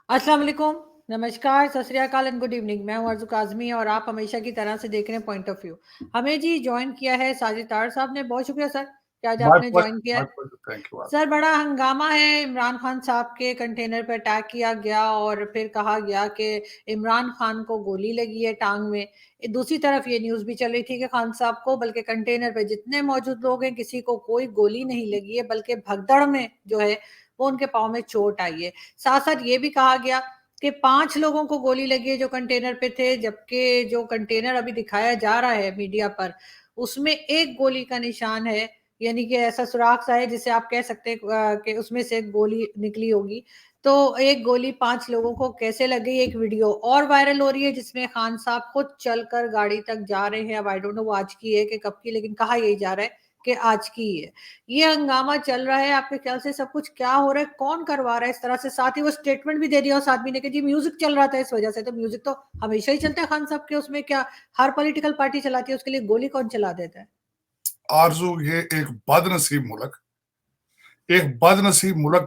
अस्सलाम वालेकुम, नमस्कार, सत श्री अकाल एंड गुड इवनिंग। मैं हूं अर्ज़ू काज़मी और आप हमेशा की तरह से देख रहे हैं पॉइंट ऑफ व्यू। हमें जी जॉइन किया है साजिद तार साहब ने, बहुत शुक्रिया सर कि आज माय आपने जॉइन किया प्लेज़र, है। Thank you. सर बड़ा हंगामा है, इमरान खान साहब के कंटेनर पे अटैक किया गया और फिर कहा गया कि इमरान खान को गोली लगी है टांग में। दूसरी तरफ ये न्यूज़ भी चल रही थी कि खान साहब को, बल्कि कंटेनर पे जितने मौजूद लोग हैं किसी को कोई गोली नहीं लगी है, बल्कि भगदड़ में जो है वो उनके पाँव में चोट आई है। साथ साथ ये भी कहा गया कि 5 लोगों को गोली लगी है जो कंटेनर पे थे, जबकि जो कंटेनर अभी दिखाया जा रहा है मीडिया पर, उसमें 1 गोली का निशान है, यानी कि ऐसा सुराख सा है जिसे आप कह सकते हैं कि उसमें से एक गोली निकली होगी। तो 1 गोली 5 लोगों को कैसे लग गई? एक वीडियो और वायरल हो रही है जिसमें खान साहब खुद चलकर गाड़ी तक जा रहे हैं। अब आई डोंट नो वो आज की है कि कब की, लेकिन कहा यही जा रहा है कि आज की ही है। ये हंगामा चल रहा है, आपके ख्याल से सब कुछ क्या हो रहा है, कौन करवा रहा है इस तरह से? साथ ही वो स्टेटमेंट भी दे दिया उस आदमी ने कि जी म्यूजिक चल रहा था इस वजह से। तो म्यूजिक तो हमेशा ही चलता है खान साहब के, उसमें क्या हर पॉलिटिकल पार्टी चलाती है? उसके लिए गोली कौन चला देता है? आरजू, ये एक बदनसीब मुल्क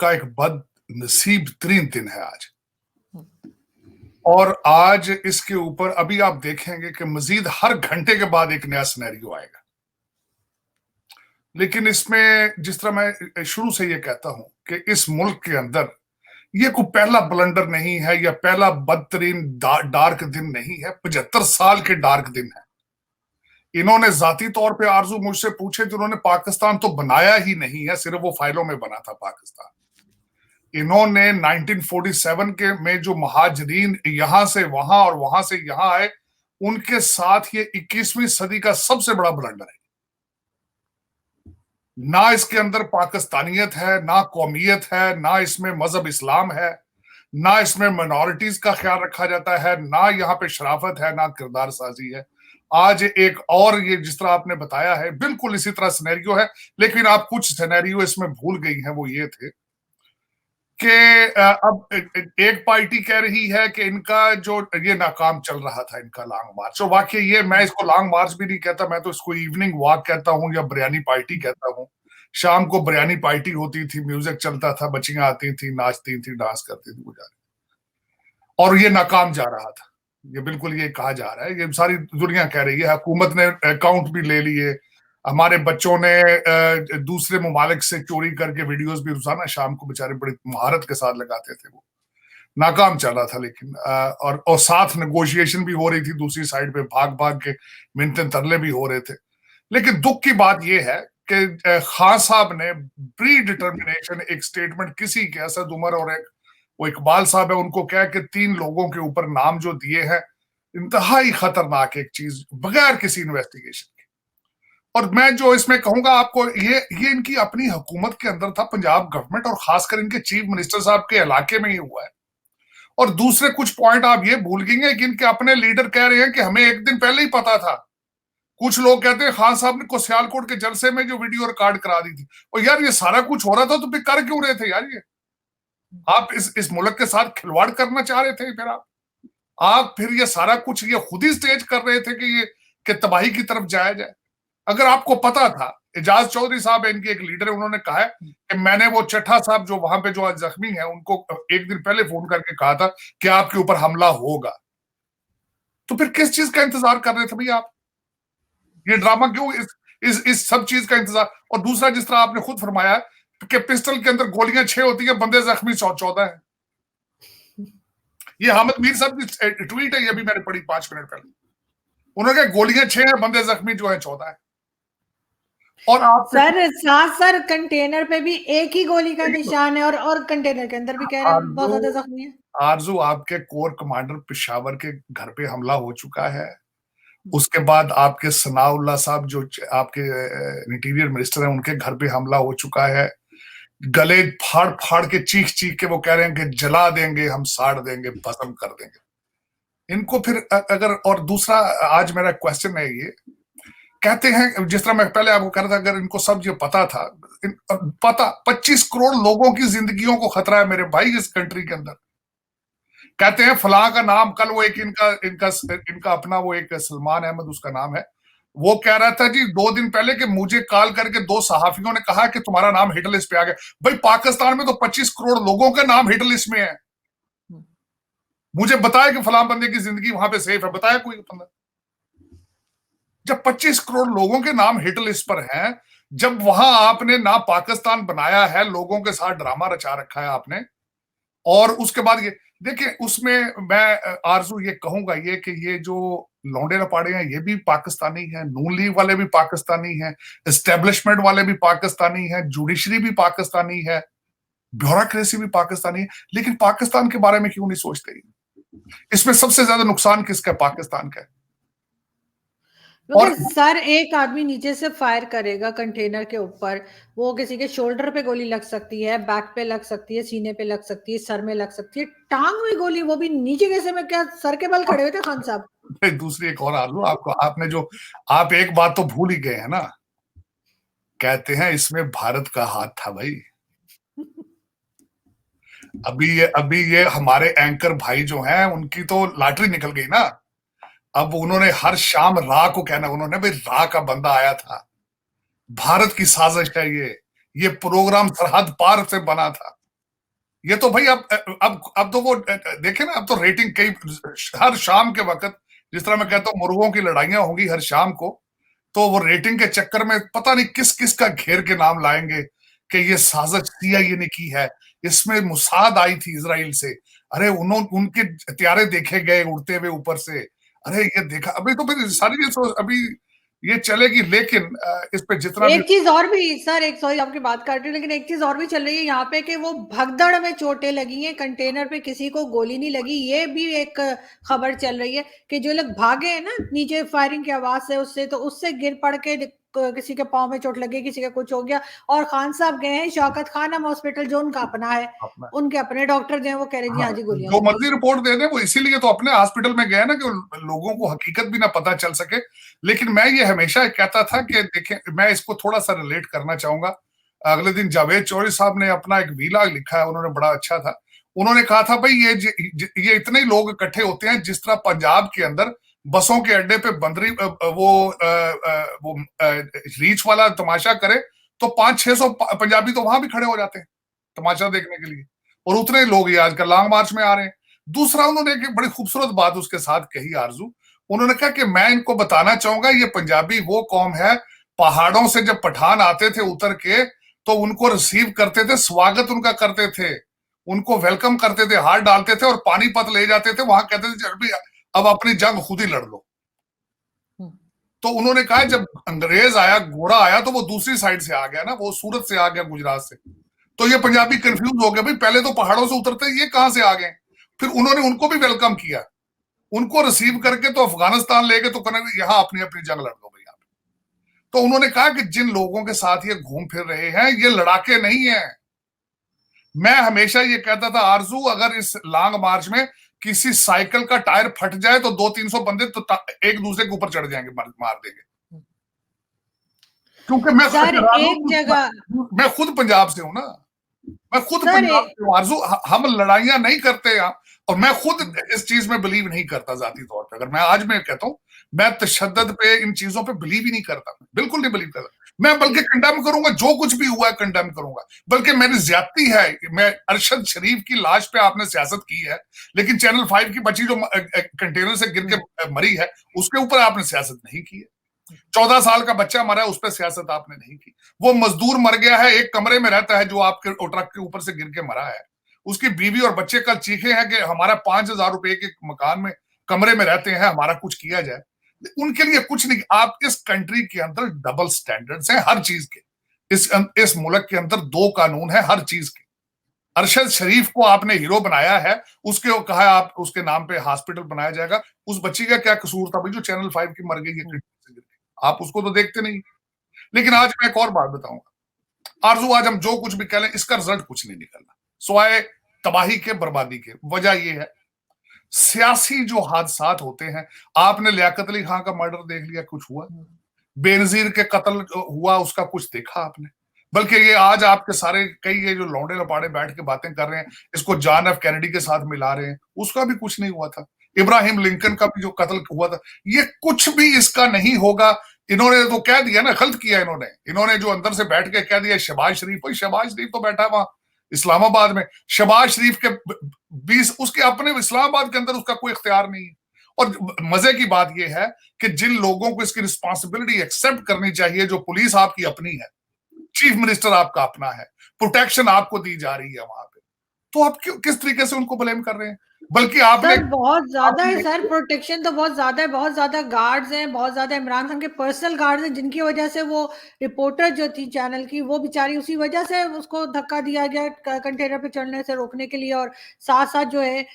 का एक बदनसीब तरीन दिन है आज। और आज इसके ऊपर अभी आप देखेंगे कि मजीद हर घंटे के बाद एक नया सिनेरियो आएगा। लेकिन इसमें जिस तरह मैं शुरू से ये कहता हूं कि इस मुल्क के अंदर ये कोई पहला ब्लंडर नहीं है या पहला बदतरीन डार्क दिन नहीं है। 75 साल के डार्क दिन है। इन्होंने जाती तौर पे आरजू मुझसे पूछे तो उन्होंने पाकिस्तान तो बनाया ही नहीं है, सिर्फ वो फाइलों में बना था पाकिस्तान। इन्होंने 1947 के में जो महाजरीन यहां से वहां और वहां से यहां आए, उनके साथ ये 21वीं सदी का सबसे बड़ा ब्लंडर है। ना इसके अंदर पाकिस्तानियत है, ना कौमियत है, ना इसमें मजहब इस्लाम है, ना इसमें माइनॉरिटीज का ख्याल रखा जाता है, ना यहाँ पे शराफत है, ना किरदार साजी है। आज एक और ये जिस तरह आपने बताया है बिल्कुल इसी तरह सिनेरियो है। लेकिन आप कुछ सिनेरियो इसमें भूल गई हैं। वो ये थे कि अब एक पार्टी कह रही है कि इनका जो ये नाकाम चल रहा था, इनका लॉन्ग मार्च। तो वाकई ये, मैं इसको लॉन्ग मार्च भी नहीं कहता, मैं तो इसको इवनिंग वॉक कहता हूँ या बिरयानी पार्टी कहता हूँ। शाम को बिरयानी पार्टी होती थी, म्यूजिक चलता था, बच्चियां आती थी, नाचती थी, डांस करती थी, गुजारी, और ये नाकाम जा रहा था। ये बिल्कुल ये कहा जा रहा है, ये सारी दुनिया कह रही है। हुकूमत ने अकाउंट भी ले लिए, हमारे बच्चों ने दूसरे ममालिक से चोरी करके वीडियोस भी रोजाना शाम को बेचारे बड़ी महारत के साथ लगाते थे। वो नाकाम चल रहा था। लेकिन और साथ नेगोशिएशन भी हो रही थी, दूसरी साइड पे भाग भाग के मिन्नतें तरले भी हो रहे थे। लेकिन दुख की बात यह है कि खान साहब ने प्री डिटर्मिनेशन एक स्टेटमेंट किसी के, असद उमर और एक वो इकबाल साहब है, उनको कहा कि 3 लोगों के ऊपर नाम जो दिए हैं, इंतहाई खतरनाक एक चीज, बगैर किसी इन्वेस्टिगेशन के। और मैं जो इसमें कहूंगा आपको, ये इनकी अपनी हुकूमत के अंदर था, पंजाब गवर्नमेंट और खासकर इनके चीफ मिनिस्टर साहब के इलाके में ही हुआ है। और दूसरे कुछ पॉइंट आप ये भूल गए कि इनके अपने लीडर कह रहे हैं कि हमें एक दिन पहले ही पता था। कुछ लोग कहते हैं खान साहब ने को सियालकोट के जलसे में जो वीडियो रिकॉर्ड करा दी थी। और यार ये सारा कुछ हो रहा था तो फिर कर क्यों रहे थे यार? ये आप इस मुल्क के साथ खिलवाड़ करना चाह रहे थे? फिर आप फिर ये सारा कुछ ये खुद ही स्टेज कर रहे थे कि ये कि तबाही की तरफ जाया जाए। अगर आपको पता था, एजाज चौधरी साहब इनके एक लीडर है, उन्होंने कहा है कि मैंने वो चट्टा साहब जो वहां पे जो आज जख्मी है, उनको एक दिन पहले फोन करके कहा था कि आपके ऊपर हमला होगा। तो फिर किस चीज का इंतजार कर रहे थे भैया आप? ये ड्रामा क्यों, इस सब चीज का इंतजार? और दूसरा, जिस तरह आपने खुद फरमाया कि पिस्टल के अंदर गोलियां 6 होती है, बंदे जख्मी 14 है। ये हामिद मीर साहब की ट्वीट है, ये भी मैंने पढ़ी 5 मिनट पहले। उन्होंने कहा गोलियां 6 है, बंदे जख्मी जो है 14 है। और आप सर कंटेनर पे भी एक ही गोली का निशान है और कंटेनर के अंदर भी कह रहे हैं बहुत ज्यादा जख्मी है। आरजू, आपके कोर कमांडर पेशावर के घर पे हमला हो चुका है। उसके बाद आपके सनाउल्लाह साहब जो आपके इंटीरियर मिनिस्टर हैं, उनके घर पे हमला हो चुका है। गले फाड़ फाड़ के चीख चीख के वो कह रहे हैं कि जला देंगे, हम साड़ देंगे, भस्म कर देंगे इनको। फिर अगर, और दूसरा आज मेरा क्वेश्चन है, ये कहते हैं, जिस तरह मैं पहले आपको कह रहा था, अगर इनको सब ये पता था, पता 25 करोड़ लोगों की जिंदगियों को खतरा है मेरे भाई इस कंट्री के अंदर। कहते हैं फलां का नाम, कल वो एक इनका इनका इनका अपना वो एक सलमान अहमद उसका नाम है, वो कह रहा था जी 2 दिन पहले कि मुझे कॉल करके 2 सहाफियों ने कहा कि तुम्हारा नाम हिट लिस्ट पे आ गया। भाई पाकिस्तान में तो 25 करोड़ लोगों का नाम हिट लिस्ट में है। मुझे बताया कि फलां बंदे की जिंदगी वहां पे सेफ है, बताया कोई बंदा? जब 25 करोड़ लोगों के नाम हिट लिस्ट पर हैं, जब वहां आपने ना पाकिस्तान बनाया है, लोगों के साथ ड्रामा रचा रखा है आपने, और उसके बाद ये देखिए, उसमें मैं आरजू ये कहूंगा ये कि ये जो लौंडे लपाड़े हैं ये भी पाकिस्तानी हैं, नून लीग वाले भी पाकिस्तानी हैं, एस्टेब्लिशमेंट वाले भी पाकिस्तानी हैं, जुडिशरी भी पाकिस्तानी है, ब्यूरोक्रेसी भी पाकिस्तानी है, लेकिन पाकिस्तान के बारे में क्यों नहीं सोचते? इसमें सबसे ज्यादा नुकसान किसका है? पाकिस्तान का है। क्योंकि और सर एक आदमी नीचे से फायर करेगा कंटेनर के ऊपर, वो किसी के शोल्डर पे गोली लग सकती है, बैक पे लग सकती है, सीने पे लग सकती है, सर में लग सकती है, टांग में गोली, वो भी नीचे कैसे में, क्या सर के बल खड़े हुए थे खान साहब? दूसरी एक और आलू आपको, आपने जो, आप एक बात तो भूल ही गए हैं ना, कहते हैं इसमें भारत का हाथ था भाई। अभी ये हमारे एंकर भाई जो हैं उनकी तो लॉटरी निकल गई ना। अब उन्होंने हर शाम रा को कहना, उन्होंने भाई रा का बंदा आया था, भारत की साजिश है ये प्रोग्राम सरहद पार से बना था। ये तो भाई अब तो वो देखे ना, अब तो रेटिंग कई हर शाम के वक्त, जिस तरह मैं कहता हूँ मुर्गों की लड़ाइयां होंगी हर शाम को, तो वो रेटिंग के चक्कर में पता नहीं किस किस का घेर के नाम लाएंगे कि ये साजिश सीआईए ने की है, इसमें मुसाद आई थी इसराइल से, अरे उनके हथियारे देखे गए उड़ते हुए ऊपर से, अरे ये देखा, अभी तो फिर सारी ये अभी ये चलेगी, लेकिन इस पे जितना भी एक चीज और भी सर, एक सॉरी आपकी बात काट रही हूँ, लेकिन एक चीज और भी चल रही है यहाँ पे कि वो भगदड़ में चोटें लगी हैं, कंटेनर पे किसी को गोली नहीं लगी, ये भी एक खबर चल रही है कि जो लोग भागे हैं ना नीचे फायरिंग की आवाज से, उससे तो उससे गिर पड़ के किसी के पाँव में चोट लगी, किसी का कुछ हो गया। और खान साहब गए हैं शौकत खानम हॉस्पिटल, जो उनका अपना है, अपना, उनके अपने डॉक्टर जो है वो कह रहे जी हाँ, हाँ जी गोलियां जो लगी। मर्जी रिपोर्ट दे दे, वो इसीलिए तो अपने हॉस्पिटल में गए ना कि लोगों को हकीकत भी ना पता चल सके। लेकिन मैं ये हमेशा कहता था कि देखें, मैं इसको थोड़ा सा रिलेट करना चाहूंगा। अगले दिन जावेद चौधरी साहब ने अपना एक वीला लिखा है, उन्होंने बड़ा अच्छा था। उन्होंने कहा था भाई ये इतने लोग इकट्ठे होते हैं जिस तरह पंजाब के अंदर बसों के अड्डे पे बंदरी वो रीच वाला तमाशा करे, तो 500-600 पंजाबी तो वहां भी खड़े हो जाते हैं तमाशा देखने के लिए, और उतने लोग ही आजकल लॉन्ग मार्च में आ रहे हैं। दूसरा, उन्होंने एक बड़ी खूबसूरत बात उसके साथ कही आरजू, उन्होंने कहा कि मैं इनको बताना चाहूंगा ये पंजाबी वो कौम है, पहाड़ों से जब पठान आते थे उतर के, तो उनको रिसीव करते थे, स्वागत उनका करते थे, उनको वेलकम करते थे, हाथ डालते थे और पानीपत ले जाते थे, वहां कहते थे चल अब अपनी जंग खुद ही लड़ लो। तो उन्होंने कहा जब अंग्रेज आया, घोड़ा आया, तो वो दूसरी साइड से आ गया ना, वो सूरत से आ गया, गुजरात से, तो ये पंजाबी कंफ्यूज हो गए, भाई पहले तो पहाड़ों से उतरते ये कहां से आ गए। फिर उन्होंने उनको भी वेलकम किया, उनको रिसीव करके तो अफगानिस्तान ले गए, तो कहना यहाँ अपनी अपनी जंग लड़ दो भैया। तो उन्होंने कहा कि जिन लोगों के साथ ये घूम फिर रहे हैं ये लड़ाके नहीं है। मैं हमेशा ये कहता था आरजू, अगर इस लॉन्ग मार्च में किसी साइकिल का टायर फट जाए तो 200-300 बंदे तो एक दूसरे के ऊपर चढ़ जाएंगे, मार देंगे। क्योंकि सर एक जगह, मैं खुद पंजाब से हूं ना, मैं खुद सर पंजाब से आरजू, हम लड़ाइयां नहीं करते यहाँ, और मैं खुद इस चीज में बिलीव नहीं करता जाती तौर पे। अगर मैं आज मैं कहता हूं, मैं तशद्दुद पे, इन चीजों पे बिलीव ही नहीं करता, बिल्कुल नहीं बिलीव करता। मैं बल्कि कंडेम करूंगा, जो कुछ भी हुआ है कंडेम करूंगा, बल्कि मेरी ज्यादती है। मैं अरशद शरीफ की लाश पे आपने सियासत की है, लेकिन चैनल 5 की बच्ची जो कंटेनर से गिर के मरी है, उसके ऊपर आपने सियासत नहीं की है। 14 साल का बच्चा मरा है, उस पर सियासत आपने नहीं की। वो मजदूर मर गया है, एक कमरे में रहता है, जो आपके ट्रक के ऊपर से गिर के मरा है, उसकी बीवी और बच्चे कल चीखे हैं कि हमारा 5,000 रुपए के मकान में कमरे में रहते हैं, हमारा कुछ किया जाए। उनके लिए कुछ नहीं। आप इस कंट्री के अंदर डबल स्टैंडर्ड्स हैं हर चीज के। इस मुल्क के अंदर दो कानून है हर चीज के। अरशद शरीफ को आपने हीरो बनाया है, उसके कहा आप उसके नाम पे हॉस्पिटल बनाया जाएगा। उस बच्ची का क्या कसूर था भाई जो चैनल 5 की मर गई है? आप उसको तो देखते नहीं। लेकिन आज मैं एक और बात बताऊंगा आरजू, आज हम जो कुछ भी कह लें, इसका रिजल्ट कुछ नहीं निकलना सिवाय तबाही के, बर्बादी के। वजह यह है सियासी जो हादसात होते हैं। आपने लियाकत अली खान का मर्डर देख लिया, कुछ हुआ? बेनजीर के कत्ल हुआ, उसका कुछ देखा आपने? बल्कि ये आज आपके सारे कई ये जो लौंडे लपाड़े बैठ के बातें कर रहे हैं, इसको जॉन एफ कैनेडी के साथ मिला रहे हैं, उसका भी कुछ नहीं हुआ था। इब्राहिम लिंकन का भी जो कत्ल हुआ था, ये कुछ भी इसका नहीं होगा। इन्होंने तो कह दिया ना, गलत किया इन्होंने जो अंदर से बैठ के कह दिया शहबाज शरीफ, भाई शहबाज शरीफ तो बैठा वहां इस्लामाबाद में शहबाज शरीफ के 20 उसके अपने इस्लामाबाद के अंदर उसका कोई इख्तियार नहीं है। और मजे की बात यह है कि जिन लोगों को इसकी रिस्पॉन्सिबिलिटी एक्सेप्ट करनी चाहिए, जो पुलिस आपकी अपनी है, चीफ मिनिस्टर आपका अपना है, प्रोटेक्शन आपको दी जा रही है वहां पे, तो आप क्यों किस तरीके से उनको ब्लेम कर रहे हैं? बल्कि आपने सर बहुत ज्यादा है आपने सर, प्रोटेक्शन तो बहुत ज्यादा है, बहुत ज्यादा गार्ड्स हैं, बहुत ज्यादा इमरान खान के पर्सनल गार्ड्स हैं, जिनकी वजह से वो रिपोर्टर जो थी चैनल की, वो बेचारी उसी वजह से उसको धक्का दिया गया कंटेनर पे चढ़ने से रोकने के लिए। और साथ साथ जो है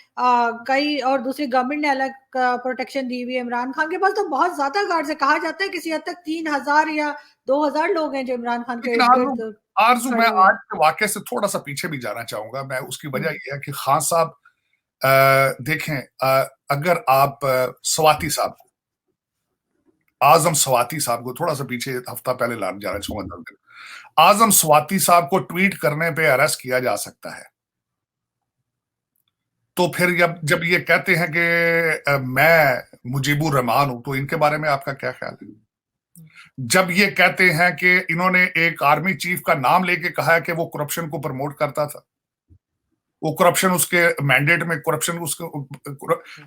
कई और दूसरी गवर्नमेंट ने अलग प्रोटेक्शन दी हुई है। इमरान खान के पास तो बहुत ज्यादा गार्ड्स है, कहा जाता है किसी हद तक 3,000 या 2,000 लोग हैं जो इमरान खान के लेकिन इर्द आरजू गिर्द आरजू मैं खड़े हुए आज हैं। के वाक्य से थोड़ा सा पीछे भी जाना चाहूंगा। मैं उसकी वजह हम्म, यह है कि खान साहब देखें, अगर आप स्वाति साहब को, आजम स्वाति साहब को थोड़ा सा पीछे हफ्ता पहले लाने जाना चाहूंगा, 10 दिन, आजम स्वाति साहब को ट्वीट करने पे अरेस्ट किया जा सकता है, तो फिर जब जब ये कहते हैं कि मैं मुजीबुर रहमान हूं, तो इनके बारे में आपका क्या ख्याल है? जब ये कहते हैं कि इन्होंने एक आर्मी चीफ का नाम लेके कहा है कि वो करप्शन को प्रमोट करता था, वो करप्शन उसके मैंडेट में, करप्शन उसके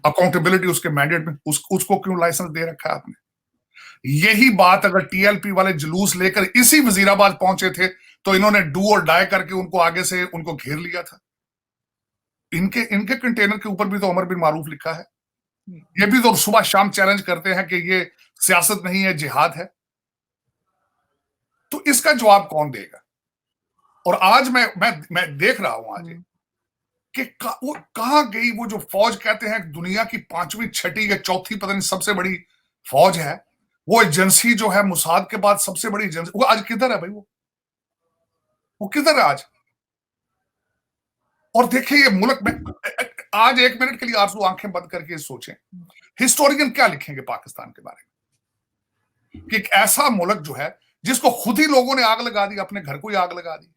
अकाउंटेबिलिटी उसके मैंडेट में, उसको क्यों लाइसेंस दे रखा है आपने? यही बात अगर टीएलपी वाले जुलूस लेकर इसी वजीराबाद पहुंचे थे, तो इन्होंने डू और डाई करके उनको आगे से उनको घेर लिया था। इनके इनके कंटेनर के ऊपर भी तो उमर बिन मारूफ लिखा है। ये भी तो सुबह शाम चैलेंज करते हैं कि ये सियासत नहीं है, जिहाद है। तो इसका जवाब कौन देगा? और आज मैं देख रहा हूं आज कि वो कहां गई वो जो फौज कहते हैं दुनिया की 5वीं 6ठी या 4थी पता नहीं सबसे बड़ी फौज है, वो एजेंसी जो है मुसाद के बाद सबसे बड़ी एजेंसी, वो आज किधर है भाई? वो किधर है आज? और देखिए ये मुल्क में आज 1 मिनट के लिए आरजू आंखें बंद करके सोचें, हिस्टोरियन क्या लिखेंगे पाकिस्तान के बारे में, कि एक ऐसा मुल्क जो है जिसको खुद ही लोगों ने आग लगा दी, अपने घर को ही आग लगा दी,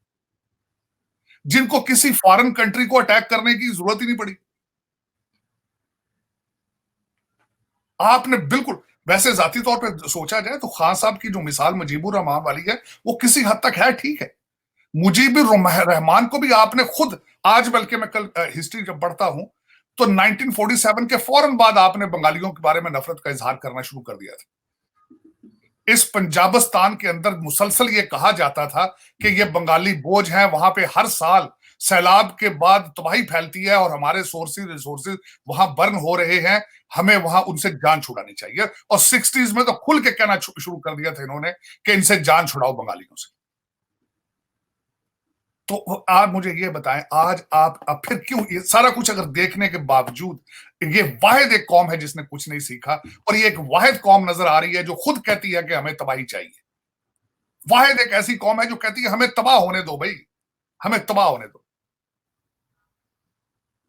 जिनको किसी फॉरेन कंट्री को अटैक करने की जरूरत ही नहीं पड़ी। आपने बिल्कुल, वैसे जाती तौर पर सोचा जाए तो खान साहब की जो मिसाल मुजीबुर रहमान वाली है, वो किसी हद तक है, ठीक है। मुजीबुर रहमान को भी आपने खुद, आज बल्कि मैं कल हिस्ट्री जब पढ़ता हूं, तो 1947 के फौरन बाद आपने बंगालियों के बारे में नफरत का इजहार करना शुरू कर दिया था। इस पंजाबिस्तान के अंदर मुसलसल ये कहा जाता था कि ये बंगाली बोझ हैं, वहां पे हर साल सैलाब के बाद तबाही फैलती है और हमारे रिसोर्सेज वहां बर्न हो रहे हैं, हमें वहां उनसे जान छुड़ानी चाहिए। और 60s में तो खुल के कहना शुरू कर दिया था इन्होंने कि इनसे जान छुड़ाओ बंगालियों से। तो आप मुझे ये बताएं, आज आप अब फिर क्यों ये सारा कुछ अगर देखने के बावजूद, ये वाहिद एक कौम है जिसने कुछ नहीं सीखा, और ये एक वाहिद कौम नजर आ रही है जो खुद कहती है कि हमें तबाही चाहिए। वाहिद एक ऐसी कौम है जो कहती है हमें तबाह होने दो भाई, हमें तबाह होने दो।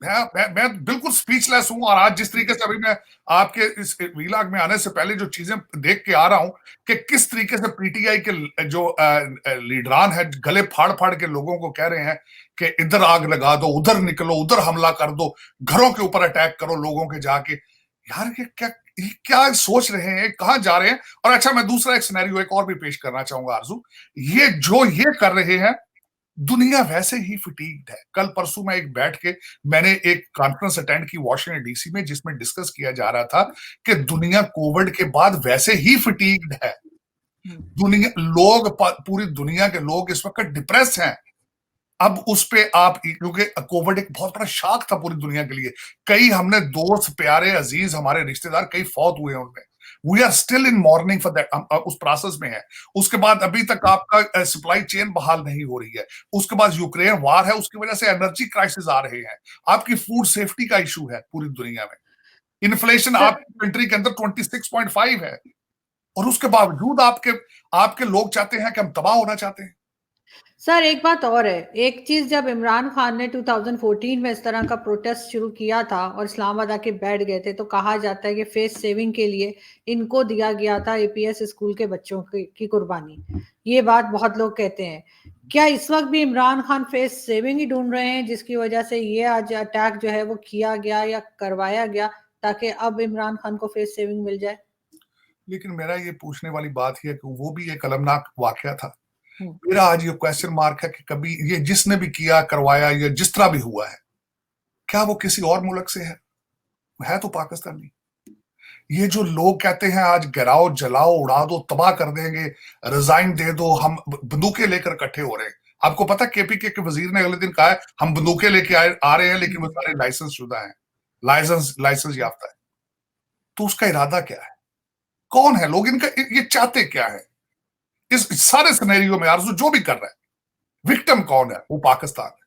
मैं बिल्कुल स्पीचलेस हूं। और आज जिस तरीके से अभी मैं आपके इस वीलाग में आने से पहले जो चीजें देख के आ रहा हूं कि किस तरीके से पीटीआई के जो लीडरान है गले फाड़ फाड़ के लोगों को कह रहे हैं कि इधर आग लगा दो, उधर निकलो, उधर हमला कर दो, घरों के ऊपर अटैक करो लोगों के जाके। यार ये क्या सोच रहे हैं, कहां जा रहे हैं? और अच्छा, मैं दूसरा एक सिनेरियो एक और भी पेश करना चाहूंगा आरजू। ये कर रहे हैं, दुनिया वैसे ही फिटीग्ड है। कल परसों में एक बैठ के मैंने एक कॉन्फ्रेंस अटेंड की वॉशिंगटन डीसी में, जिसमें डिस्कस किया जा रहा था कि दुनिया कोविड के बाद वैसे ही फिटीग्ड है। दुनिया लोग, पूरी दुनिया के लोग इस वक्त डिप्रेस हैं। अब उस पे आप, क्योंकि कोविड एक बहुत बड़ा शॉक था पूरी दुनिया के लिए, कई हमने दोस्त, प्यारे, अजीज, हमारे रिश्तेदार कई फौत हुए हैं उनमें। We are still in mourning for that, उस प्रोसेस में है। उसके बाद अभी तक आपका सप्लाई चेन बहाल नहीं हो रही है। उसके बाद यूक्रेन वार है, उसकी वजह से एनर्जी क्राइसिस आ रहे हैं। आपकी फूड सेफ्टी का इशू है पूरी दुनिया में। इन्फ्लेशन सर आपकी कंट्री के अंदर 26.5 है, और उसके बावजूद आपके आपके लोग चाहते हैं कि हम तबाह होना चाहते हैं। सर एक बात और है, एक चीज, जब इमरान खान ने 2014 में इस तरह का प्रोटेस्ट शुरू किया था और इस्लामाबाद आके बैठ गए थे, तो कहा जाता है कि फेस सेविंग के लिए इनको दिया गया था एपीएस स्कूल के बच्चों की कुर्बानी। ये बात बहुत लोग कहते हैं। क्या इस वक्त भी इमरान खान फेस सेविंग ही ढूंढ रहे हैं, जिसकी वजह से ये आज अटैक जो है वो किया गया या करवाया गया, ताकि अब इमरान खान को फेस सेविंग मिल जाए? लेकिन मेरा ये पूछने वाली बात है कि वो भी एक अलमनाक वाकया था। मेरा आज ये क्वेश्चन मार्क है कि कभी ये जिसने भी किया करवाया या जिस तरह भी हुआ है, क्या वो किसी और मुल्क से है तो पाकिस्तानी। ये जो लोग कहते हैं आज गिराओ जलाओ उड़ा दो तबाह कर देंगे, रिजाइन दे दो, हम बंदूकें लेकर इकट्ठे हो रहे हैं। आपको पता केपीके के वजीर ने अगले दिन कहा है हम बंदूकें लेके आ रहे हैं, लेकिन वो सारे लाइसेंस शुदा है, लाइसेंस याफ्ता है। तो उसका इरादा क्या है, कौन है लोग, इनका ये चाहते क्या है इस सारे सिनेरियो में? आरजू जो भी कर रहा है, विक्टिम कौन है? वो पाकिस्तान है।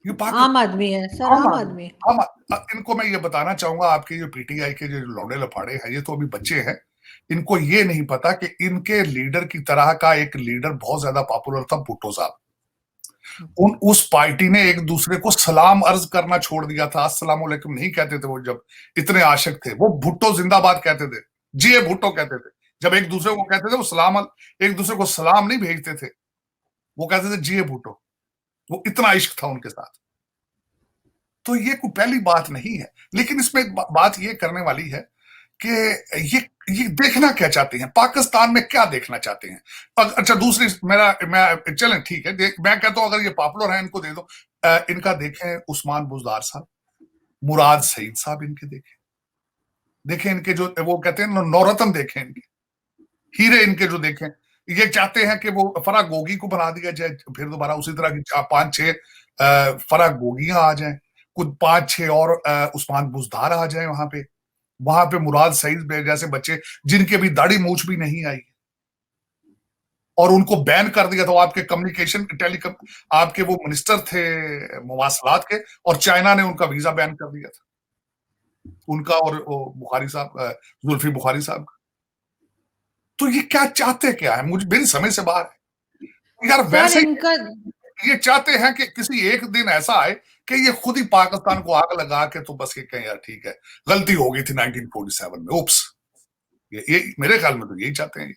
ये आम आदमी है सर, हम आम आदमी। हम इनको मैं ये बताना चाहूंगा, आपके जो पीटीआई के जो लौड़े लफाड़े हैं, ये तो अभी बच्चे हैं, इनको ये नहीं पता कि इनके लीडर की तरह का एक लीडर बहुत ज्यादा पॉपुलर था, भुट्टो साहब। उस पार्टी ने एक दूसरे को सलाम अर्ज करना छोड़ दिया था, अस्सलाम वालेकुम नहीं कहते थे वो, जब इतने आशिक थे वो भुट्टो जिंदाबाद कहते थे, जिए भुट्टो कहते थे। जब एक दूसरे को कहते थे वो सलाम, एक दूसरे को सलाम नहीं भेजते थे, वो कहते थे जिए भुट्टो। वो इतना इश्क था उनके साथ। तो ये कोई पहली बात नहीं है, लेकिन इसमें एक बात ये करने वाली है कि ये देखना क्या चाहते हैं, पाकिस्तान में क्या देखना चाहते हैं। अच्छा दूसरी मैं चलें ठीक है, मैं कहता हूं अगर ये पॉपुलर है इनको दे दो। इनका देखें उस्मान बुजदार साहब, मुराद सईद साहब, इनके देखें इनके जो वो कहते हैं नौरतन, देखें इनके हीरे, इनके जो देखें। ये चाहते हैं कि वो फराग गोगी को बना दिया जाए फिर दोबारा उसी तरह की 5-6 फराग गोगियां आ जाएं, कुछ 5-6 और उस्मान बुजदार आ जाए वहां पे मुराद सईद जैसे बच्चे जिनके भी दाढ़ी मूछ भी नहीं आई और उनको बैन कर दिया था। आपके कम्युनिकेशन टेलीकॉम आपके वो मिनिस्टर थे मवासलात के, और चाइना ने उनका वीजा बैन कर दिया था, उनका और बुखारी साहब, जुल्फी बुखारी साहब का। तो ये क्या चाहते क्या है, मुझे मेरी समझ से बाहर है यार। सर वैसे इनका ये चाहते हैं कि किसी एक दिन ऐसा आए कि ये खुद ही पाकिस्तान को आग लगा के तो बस ये कहें यार ठीक है गलती हो गई थी 1947 में, उप्स। ये मेरे ख्याल में तो यही चाहते हैं।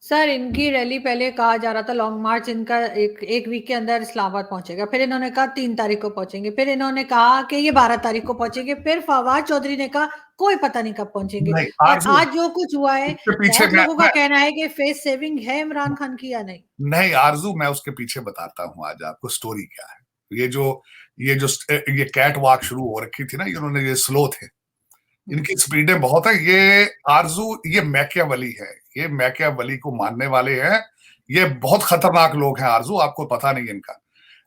सर इनकी रैली पहले कहा जा रहा था लॉन्ग मार्च इनका एक वीक के अंदर इस्लामाबाद पहुंचेगा, फिर इन्होंने कहा 3 तारीख को पहुंचेंगे, फिर इन्होंने कहा कि ये 12 तारीख को पहुंचेंगे, फिर फवाद चौधरी ने कहा कोई पता नहीं कब पहुंचेंगे। नहीं और आरजू, आज जो कुछ हुआ है, उसके पीछे बहुत लोगों का कहना है कि फेस सेविंग है इमरान खान की या नहीं। नहीं आरजू, मैं उसके पीछे बताता हूं आज आपको स्टोरी क्या है। ये जो ये कैट वॉक शुरू हो रखी थी ना, इन्होंने ये स्लो थे, इनकी स्पीडें बहुत है। ये आरजू ये मैकियावली है, ये मैकियावली को मानने वाले हैं, ये बहुत खतरनाक लोग हैं आरजू, आपको पता नहीं इनका।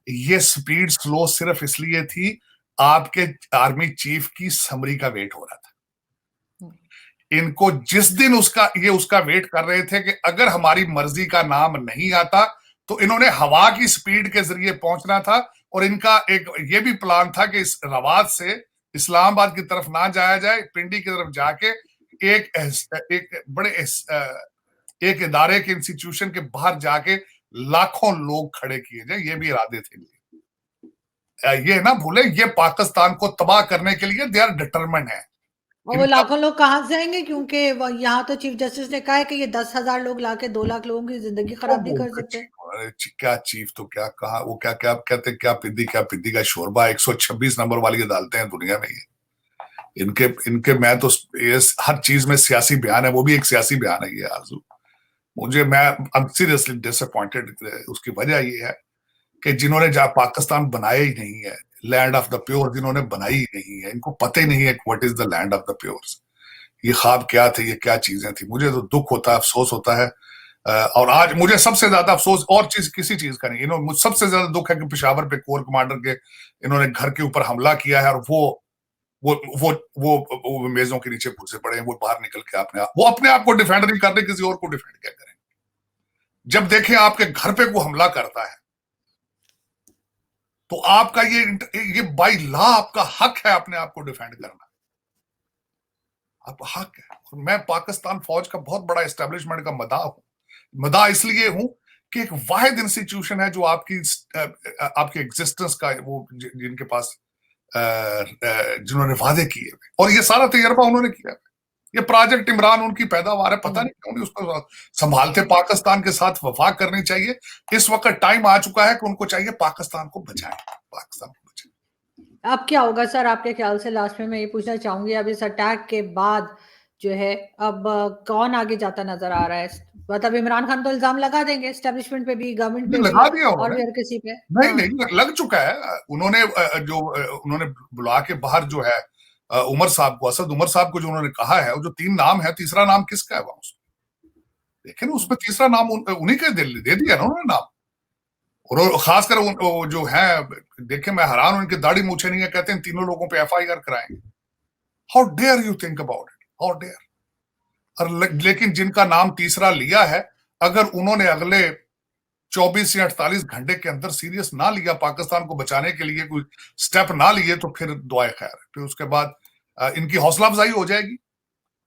ये स्पीड स्लो सिर्फ इसलिए थी आपके आर्मी चीफ की समरी का वेट हो रहा था। इनको जिस दिन उसका वेट कर रहे थे कि अगर हमारी मर्जी का नाम नहीं आता तो इन्होंने हवा की स्पीड के जरिए पहुंचना था, और इनका एक ये भी प्लान था कि इस रवाद से इस्लामाबाद की तरफ ना जाया जाए, पिंडी की तरफ जाके एक बड़े एक इदारे के इंस्टीट्यूशन के बाहर जाके लाखों लोग खड़े किए जाए, ये भी इरादे थे। ये ना भूले ये पाकिस्तान को तबाह करने के लिए दे आर डिटरमिन्ड है। और वो लाखों लोग कहाँ से आएंगे, क्योंकि यहाँ तो चीफ जस्टिस ने कहा है कि ये 10,000 लोग लाके 2 लाख लोगों की जिंदगी खराब नहीं कर सकते। क्या चीफ तो क्या कहा, वो क्या क्या कहते, क्या पिद्दी का शोरबा। 126 नंबर वाली अदालतें हैं दुनिया में। ये इनके मैं तो ये हर चीज में सियासी बयान है, वो भी एक सियासी बयान है ये आरजू। मैं सीरियसली डिसअपॉइंटेड। उसकी वजह ये है कि जिन्होंने पाकिस्तान बनाया ही नहीं है, लैंड ऑफ द प्योर जिन्होंने बनाई ही नहीं है, इनको पता ही नहीं है what is the land of the pures. ये ख्वाब क्या थे, ये क्या चीजें थी। मुझे तो दुख होता है, अफसोस होता है। और आज मुझे सबसे ज्यादा अफसोस और चीज किसी चीज का नहीं, इन्होंने मुझे सबसे ज्यादा दुख है कि पेशावर पे कोर कमांडर के इन्होंने घर के ऊपर हमला किया है, और वो मेजों के नीचे घुसे पड़े हैं। वो बाहर निकल के अपने आप को डिफेंड नहीं कर रहे, किसी और को डिफेंड क्या करें। जब देखें आपके घर पे कोई हमला करता है तो आपका ये बाई लॉ आपका हक है अपने आप को डिफेंड करना, आपका हक है। और मैं पाकिस्तान फौज का बहुत बड़ा एस्टेब्लिशमेंट का मदाह इसलिए हूं कि एक वाहिद इंस्टीट्यूशन है जो आपकी एग्जिस्टेंस का वो जिनके पास जिन्होंने वादे किए, और ये सारा तजर्बा उन्होंने किया। ये प्रोजेक्ट इमरान उनकी पैदावार है, पता नहीं क्यों उसको संभालते। पाकिस्तान के साथ वफाक करनी चाहिए। इस वक्त टाइम आ चुका है कि उनको चाहिए पाकिस्तान को बचाएं, पाकिस्तान को बचाएं। अब क्या होगा सर आपके ख्याल से? लास्ट में मैं ये पूछना चाहूंगी, अब इस अटैक के बाद जो है अब कौन आगे जाता नजर आ रहा है? मतलब इमरान खान तो इल्जाम लगा देंगे एस्टेब्लिशमेंट पे भी, गवर्नमेंट ये पे भी लगा दिया और उन्होंने। भी हर किसी पे। नहीं हाँ। नहीं, लग चुका है। उन्होंने उन्होंने बुला के बाहर जो है उमर साहब को, असद उमर साहब को जो उन्होंने कहा है, वो जो 3 नाम है, तीसरा नाम किसका है वहां उसमें? लेकिन उसमें तीसरा नाम उन्हीं के दे दिया ना उन्होंने नाम। और खासकर वो जो है, देखे मैं हैरान हूं, उनकी दाढ़ी मूछे नहीं है, कहते हैं तीनों लोगों पे एफआईआर कराएंगे। How dare you think about it, how dare. और लेकिन जिनका नाम तीसरा लिया है, अगर उन्होंने अगले 24 या 48 घंटे के अंदर सीरियस ना लिया, पाकिस्तान को बचाने के लिए कोई स्टेप ना लिए, तो फिर दुआए खैर है। फिर उसके बाद इनकी हौसला अफजाई हो जाएगी।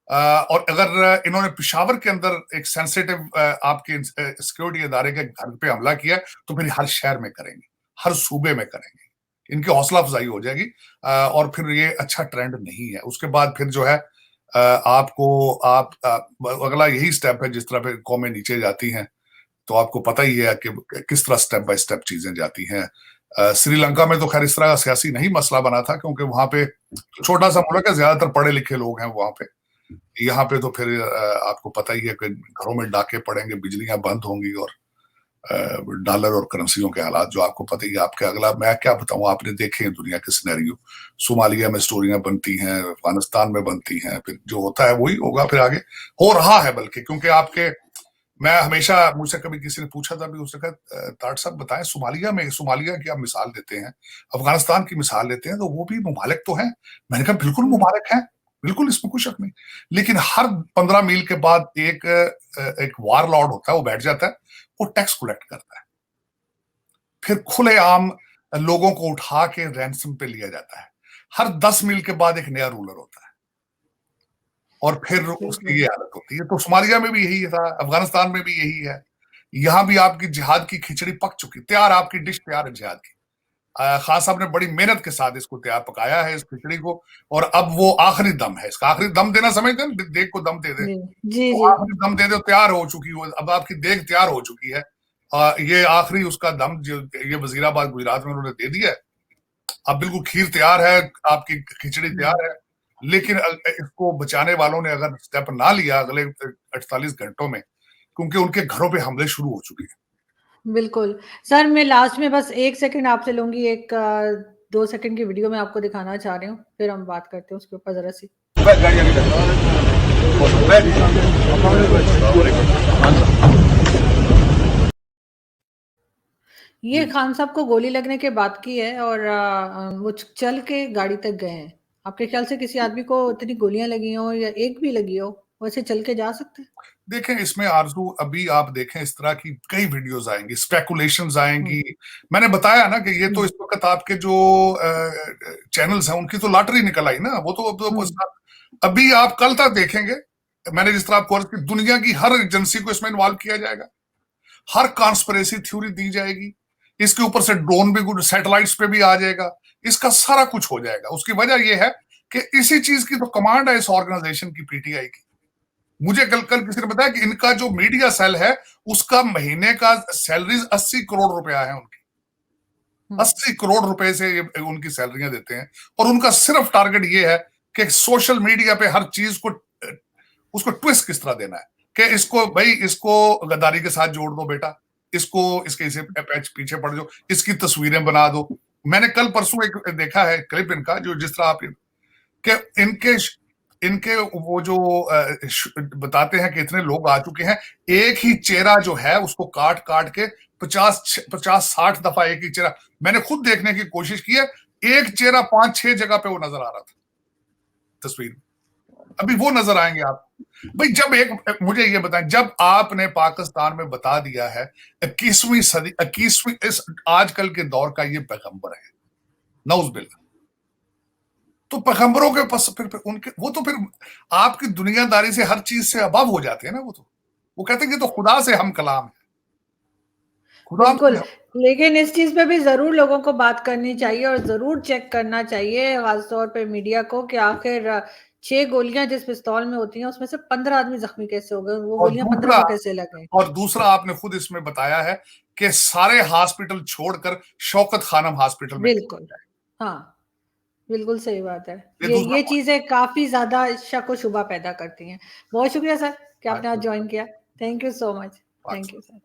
और अगर इन्होंने पिशावर के अंदर एक सेंसिटिव आपके सिक्योरिटी इदारे के घर पे हमला किया, तो फिर हर शहर में करेंगे, हर सूबे में करेंगे। इनकी हौसला अफजाई हो जाएगी और फिर ये अच्छा ट्रेंड नहीं है। उसके बाद फिर जो है आपको अगला यही स्टेप है। जिस तरह पे कौमें नीचे जाती हैं, तो आपको पता ही है कि किस तरह स्टेप बाय स्टेप चीजें जाती हैं। श्रीलंका में तो खैर इस तरह का सियासी नहीं मसला बना था, क्योंकि वहां पे छोटा सा मुल्क है, ज्यादातर पढ़े लिखे लोग हैं वहां पे। यहाँ पे तो फिर आपको पता ही है कि घरों में डाके पड़ेंगे, बिजलियां बंद होंगी, और डॉलर और करेंसियों के हालात जो आपको पता ही है। आपके अगला मैं क्या बताऊं, आपने देखे हैं दुनिया के सिनेरियो। सोमालिया में स्टोरियां बनती हैं, अफगानिस्तान में बनती हैं, फिर जो होता है वही होगा फिर आगे। हो रहा है बल्कि, क्योंकि आपके, मैं हमेशा, मुझसे कभी किसी ने पूछा था भी, उसने कहा ताट साहब बताएं, सोमालिया की आप मिसाल देते हैं, अफगानिस्तान की मिसाल लेते हैं, तो वो भी मुमालिक तो हैं। मैंने कहा बिल्कुल मुमालिक हैं, बिल्कुल, इसमें कोई शक नहीं। लेकिन हर 15 मील के बाद एक वार लॉर्ड होता है, वो बैठ जाता है, वो टैक्स कलेक्ट करता है, फिर खुलेआम लोगों को उठा के रैंसम पे लिया जाता है। हर 10 मील के बाद एक नया रूलर होता है, और फिर उसकी ये हालत होती है। तो सोमालिया में भी यही था, अफगानिस्तान में भी यही है। यहां भी आपकी जिहाद की खिचड़ी पक चुकी, तैयार, आपकी डिश तैयार है जिहाद की। खान साहब ने बड़ी मेहनत के साथ इसको तैयार पकाया है, इस खिचड़ी को। और अब वो आखिरी दम है, इसका आखिरी दम देना समझते हैं, देग को दम दे दे, जी जी तो जी। आखिरी दम दे दे, तैयार हो चुकी हो, अब आपकी देग तैयार हो चुकी है। ये आखिरी उसका दम जो ये वजीराबाद गुजरात में उन्होंने दे दिया है। अब बिल्कुल खीर तैयार है, आपकी खिचड़ी तैयार है। लेकिन इसको बचाने वालों ने अगर स्टेप ना लिया अगले 48 घंटों में, क्योंकि उनके घरों पे हमले शुरू हो चुके हैं। बिल्कुल। सर मैं लास्ट में बस 1 सेकंड आपसे लूँगी, एक 2 सेकंड की वीडियो मैं आपको दिखाना चाह रही हूँ, फिर हम बात करते हैं उसके ऊपर ज़रा-सी। ये खान साहब को गोली लगने के बाद की है, और वो चल के गाड़ी तक गए हैं। आपके ख्याल से किसी आदमी को इतनी गोलियाँ लगी हों या एक भी लगी हो, वैसे चल के जा सकते हैं? देखें, इसमें आरजू, अभी आप देखें इस तरह की कई वीडियोस आएंगी, स्पेकुलेशंस आएंगी। मैंने बताया ना कि ये तो इस वक्त आपके जो चैनल्स हैं उनकी तो लॉटरी निकल आई ना। वो तो अभी आप कल तक देखेंगे, मैंने जिस तरह आपको अर्ज की, दुनिया की हर एजेंसी को इसमें इन्वॉल्व किया जाएगा, हर कॉन्स्पिरेसी थ्योरी दी जाएगी, इसके ऊपर से ड्रोन भी, सैटेलाइट्स पे भी आ जाएगा, इसका सारा कुछ हो जाएगा। उसकी वजह यह है कि इसी चीज की तो कमांड है इस ऑर्गेनाइजेशन की, पीटीआई की। मुझे कल कल किसी ने बताया कि इनका जो मीडिया सेल है, उसका महीने का सैलरीज 80 करोड़ रुपया है उनकी। 80 करोड़ रुपए से ये उनकी सैलरियां देते हैं, और उनका सिर्फ टारगेट ये है कि सोशल मीडिया पे हर चीज को, उसको ट्विस्ट किस तरह देना है, कि इसको भाई, इसको गद्दारी के साथ जोड़ दो बेटा, इसको इसके इसे पीछे पड़ जाओ, इसकी तस्वीरें बना दो। मैंने कल परसों एक देखा है क्लिप इनका, जो जिस तरह आप कि इनके वो जो बताते हैं कि इतने लोग आ चुके हैं, एक ही चेहरा जो है उसको काट काट के 50-60 दफा एक ही चेहरा, मैंने खुद देखने की कोशिश की है, एक चेहरा 5-6 जगह पे वो नजर आ रहा था तस्वीर। अभी वो नजर आएंगे आप भाई, जब एक, मुझे ये बताएं, जब आपने पाकिस्तान में बता दिया है 21वीं सदी, 21वीं इस आजकल के दौर का ये पैगंबर है, नौज़बिल्लाह, तो पैगंबरों के पास फिर उनके, वो तो फिर आपकी दुनियादारी से हर चीज से अबव हो जाते हैं ना। वो कहते हैं कि तो खुदा से हम कलाम है, खुदा बिल्कुल, से। लेकिन इस चीज़ पे भी ज़रूर लोगों को बात करनी चाहिए और ज़रूर चेक करना चाहिए, ख़ासतौर पे मीडिया को, कि आखिर 6 गोलियाँ जिस पिस्तौल में होती हैं, उसमें से 15 आदमी ज़ख्मी कैसे हो गए? वो और गोलियाँ 15 दूसरा को कैसे लग गईं? और दूसरा आपने खुद इसमें बताया है कि सारे हॉस्पिटल छोड़कर शौकत खानम हॉस्पिटल में, बिल्कुल, हाँ, बिल्कुल सही बात है। ये दूसरा ये पॉइंट चीज़ें काफ़ी ज़्यादा शक व शुबा पैदा करती हैं। बहुत शुक्रिया सर कि है। आपने आज जॉइन किया। Thank you so much. Thank Pakistan. You sir.